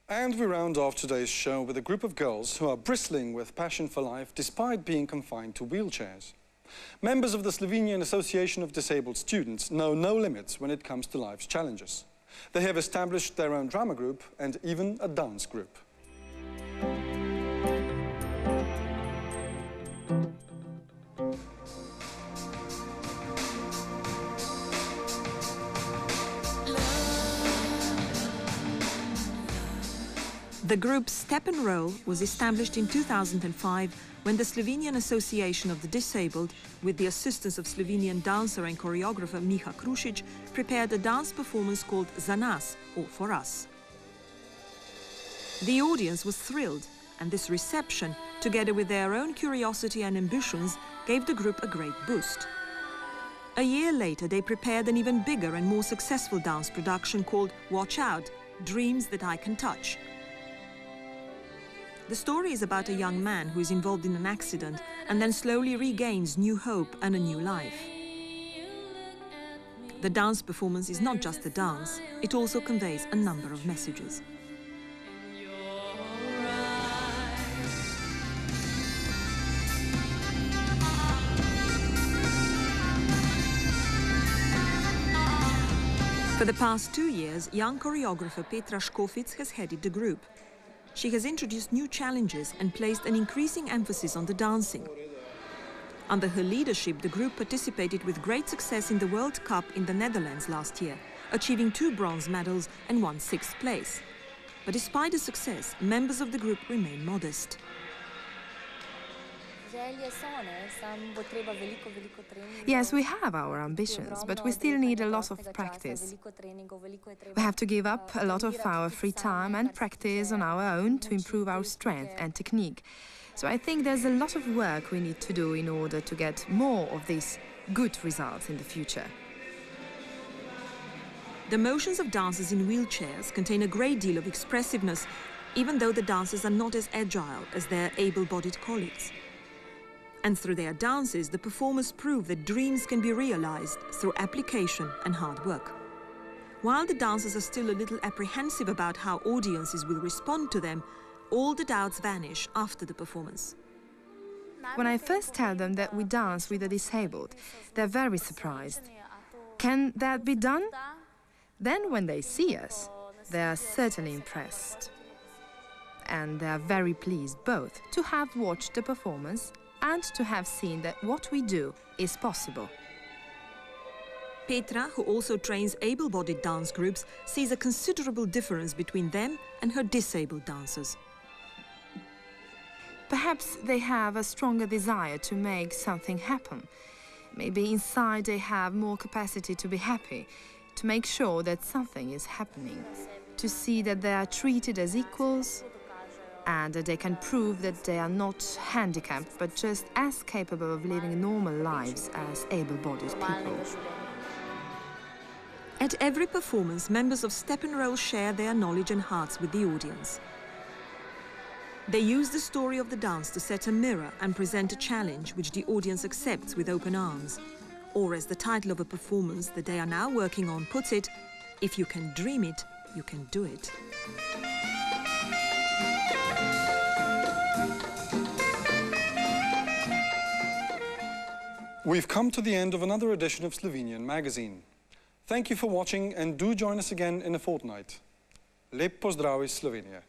And we round off today's show with a group of girls who are bristling with passion for life despite being confined to wheelchairs. Members of the Slovenian Association of Disabled Students know no limits when it comes to life's challenges. They have established their own drama group and even a dance group. The group Step and Roll was established in 2005 when the Slovenian Association of the Disabled, with the assistance of Slovenian dancer and choreographer Miha Krušić, prepared a dance performance called Za nas, or For Us. The audience was thrilled, and this reception, together with their own curiosity and ambitions, gave the group a great boost. A year later, they prepared an even bigger and more successful dance production called Watch Out, Dreams That I Can Touch. The story is about a young man who is involved in an accident and then slowly regains new hope and a new life. The dance performance is not just a dance, it also conveys a number of messages. For the past 2 years, young choreographer Petra Škofic has headed the group. She has introduced new challenges and placed an increasing emphasis on the dancing. Under her leadership, the group participated with great success in the World Cup in the Netherlands last year, achieving 2 bronze medals and 1 6th place. But despite the success, members of the group remain modest. Yes, we have our ambitions, but we still need a lot of practice. We have to give up a lot of our free time and practice on our own to improve our strength and technique. So I think there's a lot of work we need to do in order to get more of these good results in the future. The motions of dancers in wheelchairs contain a great deal of expressiveness, even though the dancers are not as agile as their able-bodied colleagues. And through their dances, the performers prove that dreams can be realized through application and hard work. While the dancers are still a little apprehensive about how audiences will respond to them, all the doubts vanish after the performance. When I first tell them that we dance with the disabled, they're very surprised. Can that be done? Then when they see us, they are certainly impressed. And they are very pleased both to have watched the performance and to have seen that what we do is possible. Petra, who also trains able-bodied dance groups, sees a considerable difference between them and her disabled dancers. Perhaps they have a stronger desire to make something happen. Maybe inside they have more capacity to be happy, to make sure that something is happening, to see that they are treated as equals, and that they can prove that they are not handicapped, but just as capable of living normal lives as able-bodied people. At every performance, members of Step and Roll share their knowledge and hearts with the audience. They use the story of the dance to set a mirror and present a challenge which the audience accepts with open arms. Or as the title of a performance that they are now working on puts it, if you can dream it, you can do it. We've come to the end of another edition of Slovenian magazine. Thank you for watching and do join us again in a fortnight. Lep pozdrav iz Slovenije.